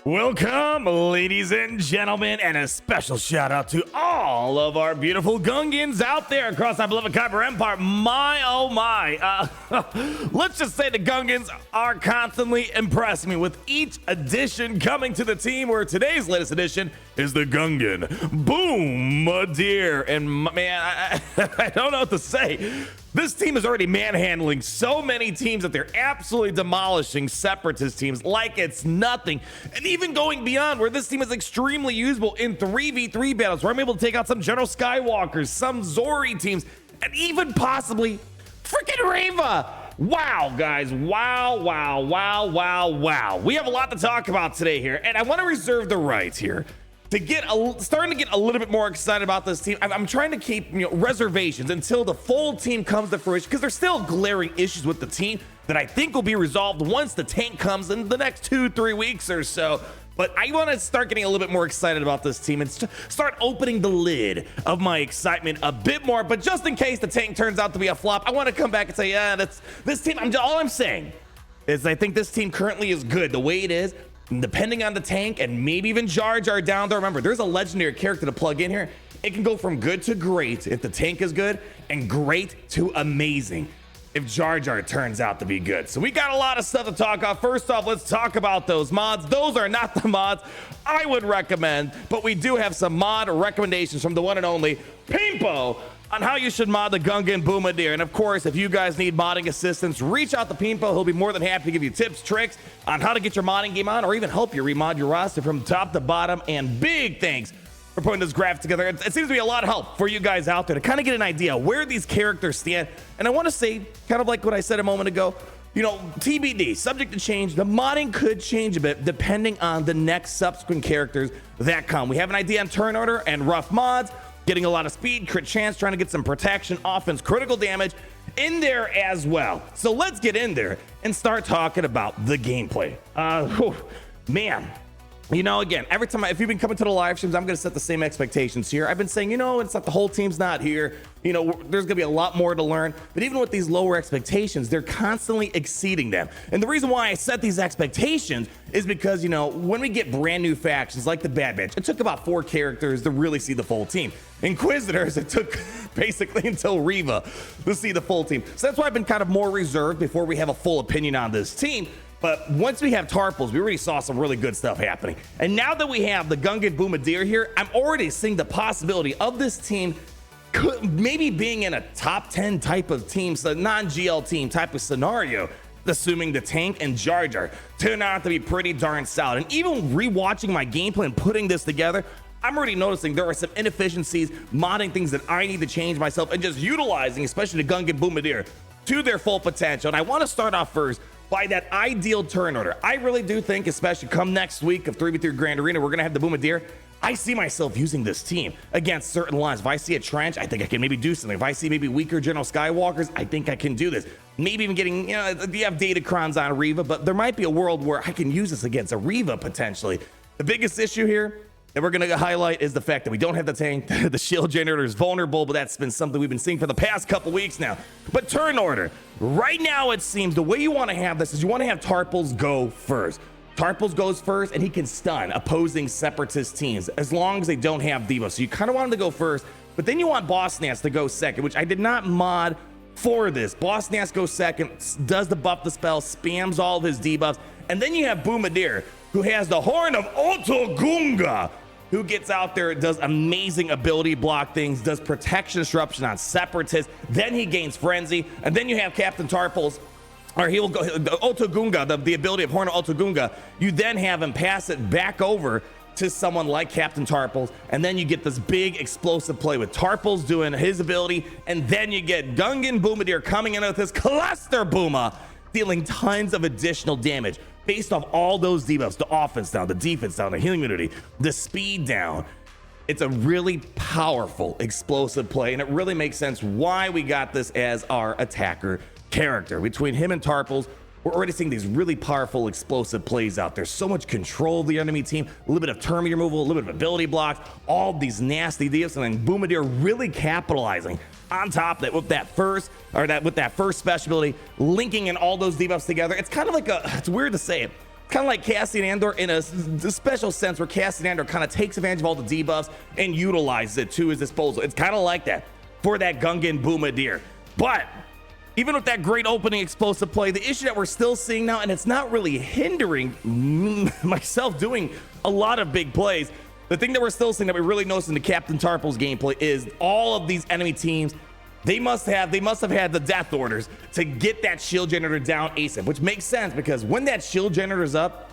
Welcome, ladies and gentlemen, and a special shout out to all of our beautiful Gungans out there across our beloved Kyber Empire. My, oh my. Let's just say the Gungans are constantly impressing me with each addition coming to the team, where today's latest addition is the Gungan Boomadier. And man, I don't know what to say. This team is already manhandling so many teams that they're absolutely demolishing separatist teams like it's nothing. And even going beyond, where this team is extremely usable in 3v3 battles, where I'm able to take out some General Skywalkers, some Zori teams, and even possibly freaking Reva. Wow, guys. Wow. We have a lot to talk about today here, and I want to reserve the right here to starting to get a little bit more excited about this team. I'm trying to keep reservations until the full team comes to fruition, because there's still glaring issues with the team that I think will be resolved once the tank comes in the next 2-3 weeks or so. But I want to start getting a little bit more excited about this team and start opening the lid of my excitement a bit more. But just in case the tank turns out to be a flop, I want to come back and say, yeah, that's this team. All I'm saying is I think this team currently is good the way it is. Depending on the tank and maybe even Jar Jar down there. Remember, there's a legendary character to plug in here. It can go from good to great if the tank is good, and great to amazing if Jar Jar turns out to be good. So we got a lot of stuff to talk about. First off, let's talk about those mods. Those are not the mods I would recommend, but we do have some mod recommendations from the one and only Pimpo on how you should mod the Gungan Boomadier. And of course, if you guys need modding assistance, reach out to Pimpo. He'll be more than happy to give you tips, tricks on how to get your modding game on, or even help you remod your roster from top to bottom. And big thanks for putting this graphic together. It seems to be a lot of help for you guys out there to kind of get an idea where these characters stand. And I want to say, kind of like what I said a moment ago, TBD, subject to change. The modding could change a bit depending on the next subsequent characters that come. We have an idea on turn order and rough mods, getting a lot of speed, crit chance, trying to get some protection, offense, critical damage in there as well. So let's get in there and start talking about the gameplay. Man. Again, every time if you've been coming to the live streams, I'm going to set the same expectations here. I've been saying, it's not the whole team's not here. There's going to be a lot more to learn. But even with these lower expectations, they're constantly exceeding them. And the reason why I set these expectations is because, when we get brand new factions like the Bad Batch, it took about 4 characters to really see the full team. Inquisitors, it took basically until Reva to see the full team. So that's why I've been kind of more reserved before we have a full opinion on this team. But once we have Tarpals, we already saw some really good stuff happening. And now that we have the Gungan Boomadier here, I'm already seeing the possibility of this team maybe being in a top 10 type of team, so non-GL team type of scenario, assuming the tank and Jar Jar turn out to be pretty darn solid. And even rewatching my gameplay and putting this together, I'm already noticing there are some inefficiencies, modding things that I need to change myself, and just utilizing, especially the Gungan Boomadier, to their full potential. And I want to start off first by that ideal turn order. I really do think, especially come next week of 3v3 Grand Arena, we're going to have the Boomadier. I see myself using this team against certain lines. If I see a trench, I think I can maybe do something. If I see maybe weaker General Skywalkers, I think I can do this. Maybe even getting, you have Datacrons on Reva, but there might be a world where I can use this against a Reva potentially. The biggest issue here that we're going to highlight is the fact that we don't have the tank. The shield generator is vulnerable, but that's been something we've been seeing for the past couple weeks now. But turn order, right now it seems the way you want to have this is you want to have Tarpals go first. Tarpals goes first, and he can stun opposing separatist teams as long as they don't have debuffs. So you kind of want him to go first, but then you want Boss Nass to go second, which I did not mod for this. Boss Nass goes second, does the buff the spell, spams all of his debuffs, and then you have Boomadier, who has the Horn of Otogunga, who gets out there, does amazing ability block things, does protection disruption on separatists, then he gains frenzy, and then you have Captain Tarpals, or he will go Otogunga, the ability of Horn of Otogunga. You then have him pass it back over to someone like Captain Tarpals, and then you get this big explosive play with Tarpals doing his ability, and then you get Gungan Boomadier coming in with his Cluster Booma, dealing tons of additional damage based off all those debuffs, the offense down, the defense down, the healing immunity, the speed down. It's a really powerful explosive play, and it really makes sense why we got this as our attacker character. Between him and Tarpals, we're already seeing these really powerful explosive plays out there. So much control of the enemy team, a little bit of term removal, a little bit of ability blocks, all these nasty deals, and then Boomadier really capitalizing on top of that with that first special ability, linking in all those debuffs together. It's kind of like it's weird to say it, kind of like Cassian Andor in a special sense, where Cassian Andor kind of takes advantage of all the debuffs and utilizes it to his disposal. It's kind of like that for that Gungan Boomadier. But even with that great opening explosive play, the issue that we're still seeing now, and it's not really hindering myself doing a lot of big plays, the thing that we're still seeing that we really noticed in the Captain Tarple's gameplay is all of these enemy teams, they must have had the death orders to get that shield generator down ASAP, which makes sense because when that shield generator is up,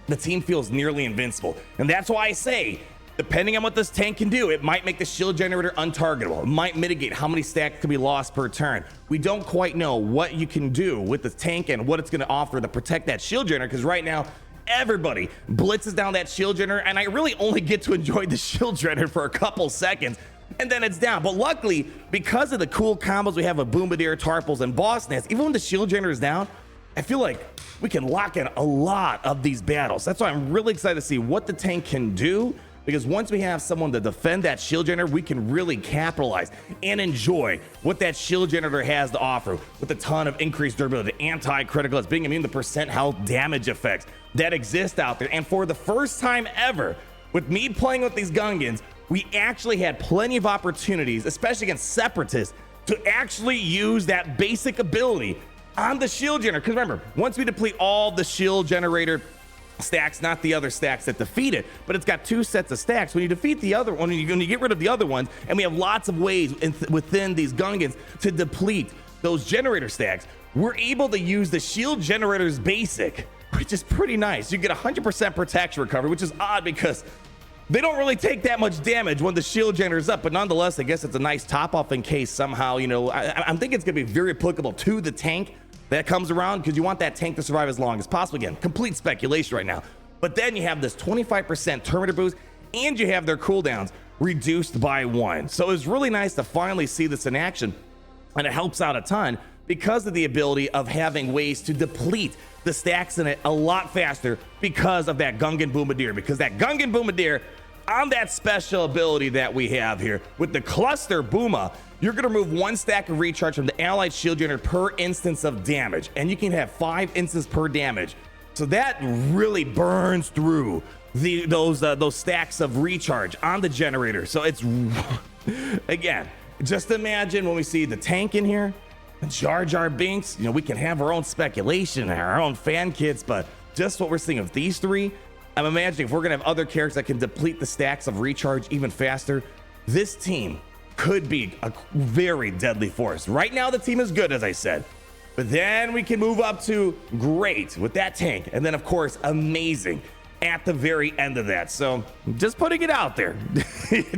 the team feels nearly invincible. And that's why I say, depending on what this tank can do, it might make the shield generator untargetable. It might mitigate how many stacks can be lost per turn. We don't quite know what you can do with the tank and what it's going to offer to protect that shield generator, because right now, everybody blitzes down that shield generator, and I really only get to enjoy the shield generator for a couple seconds, and then it's down. But luckily, because of the cool combos we have with Boomadier, Tarples, and Boss Nest, even when the shield generator is down, I feel like we can lock in a lot of these battles. That's why I'm really excited to see what the tank can do, because once we have someone to defend that shield generator, we can really capitalize and enjoy what that shield generator has to offer, with a ton of increased durability, anti-critical, being immune to percent health damage effects that exist out there. And for the first time ever, with me playing with these Gungans, we actually had plenty of opportunities, especially against Separatists, to actually use that basic ability on the shield generator. Because remember, once we deplete all the shield generator stacks, not the other stacks that defeat it, but it's got two sets of stacks. When you defeat the other one, when you get rid of the other ones, and we have lots of ways within these Gungans to deplete those generator stacks, we're able to use the shield generator's basic, which is pretty nice. You get 100% protection recovery, which is odd because they don't really take that much damage when the shield generator's up, but nonetheless, I guess it's a nice top off in case somehow, you know, I'm thinking it's gonna be very applicable to the tank that comes around, because you want that tank to survive as long as possible. Again, complete speculation right now. But then you have this 25% Terminator boost, and you have their cooldowns reduced by 1. So it's really nice to finally see this in action, and it helps out a ton because of the ability of having ways to deplete the stacks in it a lot faster because of that Gungan Boomadier. Because that Gungan Boomadier, on that special ability that we have here with the Cluster Booma, you're going to remove 1 stack of recharge from the allied shield generator per instance of damage, and you can have 5 instances per damage. So that really burns through those stacks of recharge on the generator. So it's again, just imagine when we see the tank in here, Jar Jar Binks, you know, we can have our own speculation and our own fan kits, but just what we're seeing of these three, I'm imagining if we're gonna have other characters that can deplete the stacks of recharge even faster, this team could be a very deadly force. Right now, the team is good, as I said, but then we can move up to great with that tank, and then of course, amazing at the very end of that. So just putting it out there.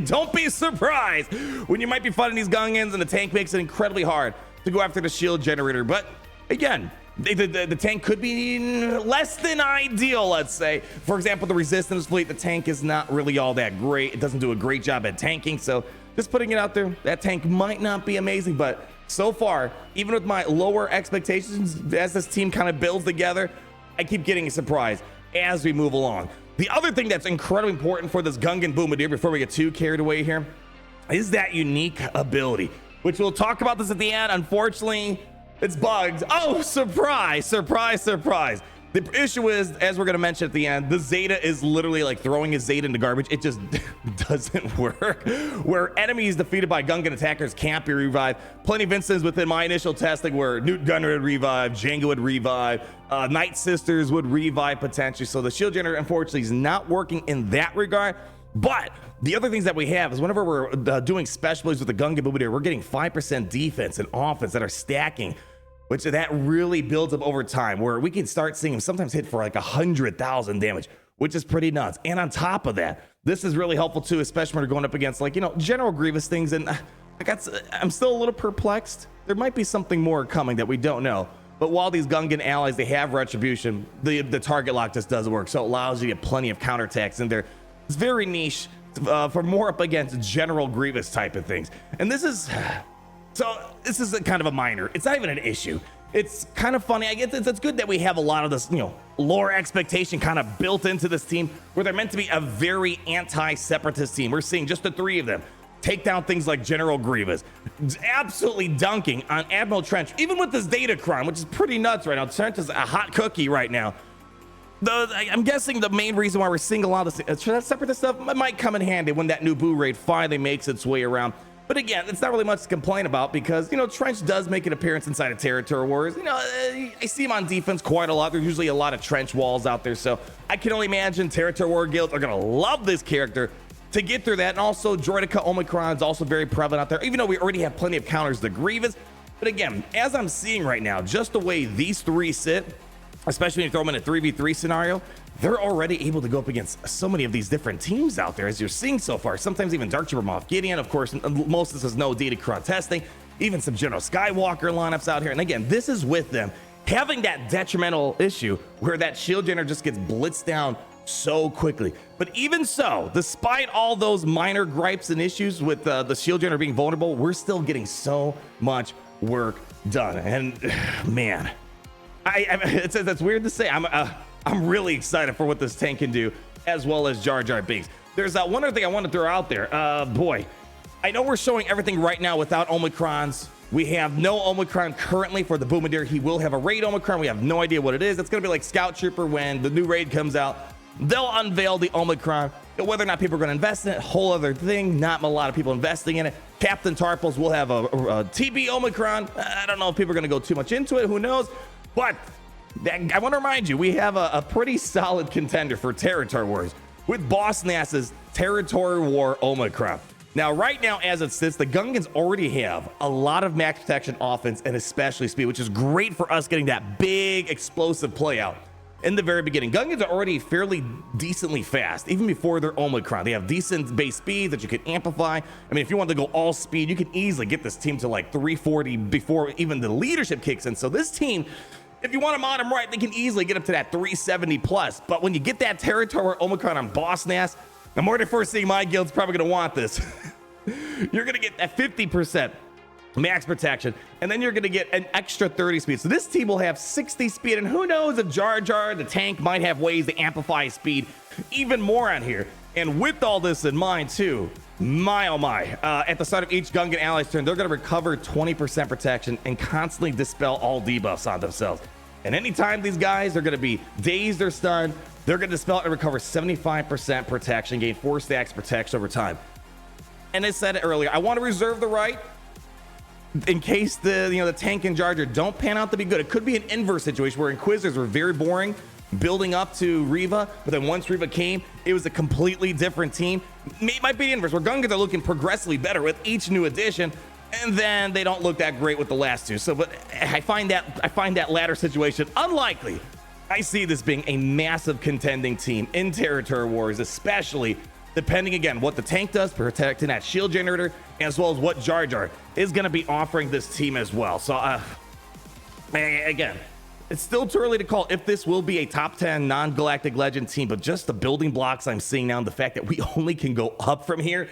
Don't be surprised when you might be fighting these Gungans and the tank makes it incredibly hard to go after the shield generator. But again, the tank could be less than ideal, let's say. For example, the resistance fleet, the tank is not really all that great. It doesn't do a great job at tanking. So just putting it out there, that tank might not be amazing, but so far, even with my lower expectations, as this team kind of builds together, I keep getting a surprise as we move along. The other thing that's incredibly important for this Gungan Boomadier, before we get too carried away here, is that unique ability, which we'll talk about this at the end. Unfortunately, it's bugged. Oh, surprise, surprise, surprise. The issue is, as we're going to mention at the end, the Zeta is literally like throwing his Zeta into garbage. It just doesn't work. Where enemies defeated by Gungan attackers can't be revived. Plenty of instances within my initial testing where Newt Gunner would revive, Django would revive, Night Sisters would revive potentially. So the shield generator, unfortunately, is not working in that regard. But the other things that we have is whenever we're doing special plays with the Gungan Boomadier, we're getting 5% defense and offense that are stacking, which that really builds up over time, where we can start seeing him sometimes hit for like 100,000 damage, which is pretty nuts. And on top of that, this is really helpful too, especially when we're going up against, like, you know, General Grievous things. And I'm still a little perplexed. There might be something more coming that we don't know. But while these Gungan allies, they have retribution, the target lock just doesn't work. So it allows you to get plenty of counterattacks in there. It's very niche for more up against General Grievous type of things. And this is... So this is a kind of a minor. It's not even an issue. It's kind of funny. I guess it's good that we have a lot of this, you know, lore expectation kind of built into this team, where they're meant to be a very anti-separatist team. We're seeing just the 3 of them take down things like General Grievous, absolutely dunking on Admiral Trench, even with this data crime, which is pretty nuts right now. Trench is a hot cookie right now. I'm guessing the main reason why we're seeing a lot of this separate stuff might come in handy when that new boo raid finally makes its way around. But again, it's not really much to complain about because, you know, Trench does make an appearance inside of Territory Wars. You know, I see him on defense quite a lot. There's usually a lot of Trench walls out there. So I can only imagine Territory War guilds are going to love this character to get through that. And also Droidica Omicron is also very prevalent out there, even though we already have plenty of counters to Grievous. But again, as I'm seeing right now, just the way these three sit, especially when you throw them in a 3v3 scenario, they're already able to go up against so many of these different teams out there, as you're seeing so far. Sometimes even Dark Trooper Moff Gideon, of course, most of this is no Datacron testing, even some General Skywalker lineups out here. And again, this is with them having that detrimental issue where that shield generator just gets blitzed down so quickly. But even so, despite all those minor gripes and issues with the shield generator being vulnerable, we're still getting so much work done. And man, that's weird to say. I'm really excited for what this tank can do, as well as Jar Jar Binks. There's one other thing I want to throw out there. Boy, I know we're showing everything right now without Omicrons. We have no Omicron currently for the Boomadier. He will have a raid Omicron. We have no idea what it is. It's going to be like Scout Trooper when the new raid comes out. They'll unveil the Omicron. Whether or not people are going to invest in it, whole other thing. Not a lot of people investing in it. Captain Tarpals will have a TB Omicron. I don't know if people are going to go too much into it. Who knows? But I want to remind you, we have a pretty solid contender for Territory Wars with Boss Nass's Territory War Omicron. Now, right now, as it sits, the Gungans already have a lot of max protection offense and especially speed, which is great for us getting that big explosive play out in the very beginning. Gungans are already fairly decently fast, even before their Omicron. They have decent base speed that you can amplify. I mean, if you want to go all speed, you can easily get this team to like 340 before even the leadership kicks in. So this team, if you want to mod them right, they can easily get up to that 370 plus. But when you get that Territory Omicron on Boss Nass, I'm already foreseeing my guild's probably going to want this. You're going to get that 50% max protection, and then you're going to get an extra 30 speed. So this team will have 60 speed, and who knows if Jar Jar, the tank, might have ways to amplify speed even more on here. And with all this in mind, too, my oh my, at the start of each Gungan ally's turn, they're going to recover 20% protection and constantly dispel all debuffs on themselves. And anytime these guys are going to be dazed or stunned, they're going to dispel and recover 75% protection, gain 4 stacks protection over time. And I said it earlier, I want to reserve the right in case the tank and Jar Jar don't pan out to be good. It could be an inverse situation where Inquisitors were very boring building up to Reva, but then once Reva came, it was a completely different team. It might be the inverse where Gungans are looking progressively better with each new addition, and then they don't look that great with the last two. So, but I find that latter situation unlikely. I see this being a massive contending team in Territory Wars, especially depending again what the tank does, protecting that shield generator, as well as what Jar Jar is going to be offering this team as well. So, again, it's still too early to call if this will be a top 10 non-Galactic Legend team, but just the building blocks I'm seeing now and the fact that we only can go up from here,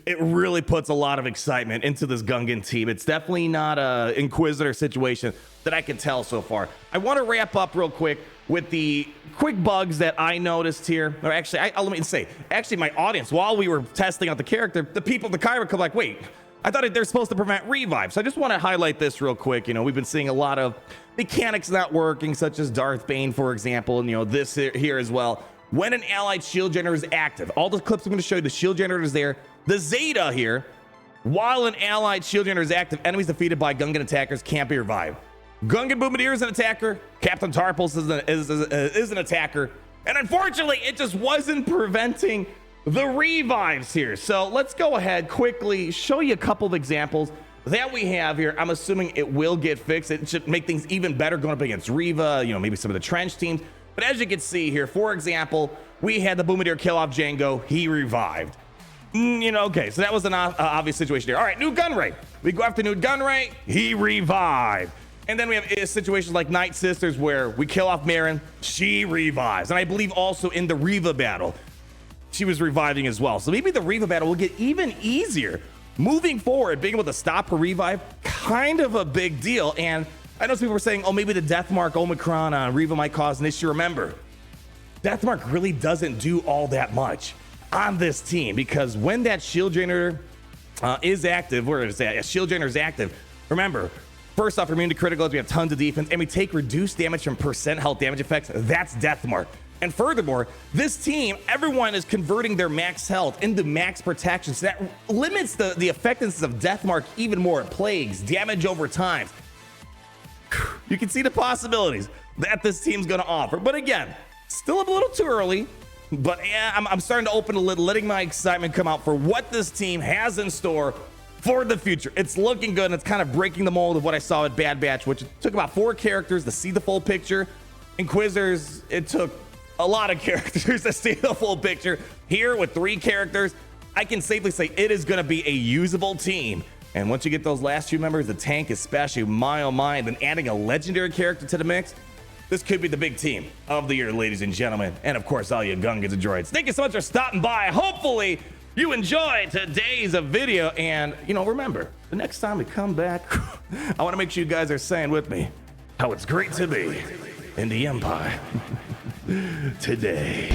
it really puts a lot of excitement into this Gungan team. It's definitely not a Inquisitor situation that I can tell so far. I want to wrap up real quick with the quick bugs that I noticed here. Or actually, let me say, actually my audience, while we were testing out the character, the people, the Kyra come like, wait, I thought they're supposed to prevent revive. So I just want to highlight this real quick. We've been seeing a lot of mechanics not working, such as Darth Bane, for example, and this here as well. When an allied shield generator is active, all the clips I'm going to show you, the shield generator is there. The Zeta here, while an allied shield generator is active, enemies defeated by Gungan attackers can't be revived. Gungan Boomadier is an attacker. Captain Tarpals is an attacker. And unfortunately, it just wasn't preventing the revives here. So let's go ahead quickly, show you a couple of examples that we have here. I'm assuming it will get fixed. It should make things even better going up against Reva, maybe some of the trench teams. But as you can see here, for example, we had the Boomadier kill off Django. He revived. Okay, so that was an obvious situation here. All right, new Gunray. We go after new Gunray. He revived. And then we have situations like Night Sisters where we kill off Marin. She revives. And I believe also in the Reva battle, she was reviving as well. So maybe the Reva battle will get even easier moving forward. Being able to stop her revive, kind of a big deal. And I know some people were saying, oh, maybe the Deathmark Omicron on Reva might cause an issue. Remember, Deathmark really doesn't do all that much on this team, because when that shield generator is active, where is that? A shield generator is active. Remember, first off, immune to criticals, we have tons of defense, and we take reduced damage from percent health damage effects. That's Deathmark. And furthermore, this team, everyone is converting their max health into max protection, so that limits the effectiveness of Deathmark even more. Plagues, damage over time. You can see the possibilities that this team's going to offer. But again, still a little too early. But yeah, I'm starting to open a lid, letting my excitement come out for what this team has in store for the future. It's looking good, and it's kind of breaking the mold of what I saw at Bad Batch, which took about 4 characters to see the full picture. Inquisitors, it took a lot of characters to see the full picture. Here with 3 characters, I can safely say it is going to be a usable team. And once you get those last few members, the tank especially, my oh my, and then adding a legendary character to the mix, this could be the big team of the year, ladies and gentlemen. And of course, all you Gungans and droids, thank you so much for stopping by. Hopefully you enjoyed today's video. And, you know, remember, the next time we come back, I want to make sure you guys are saying with me how it's great to be in the Empire today.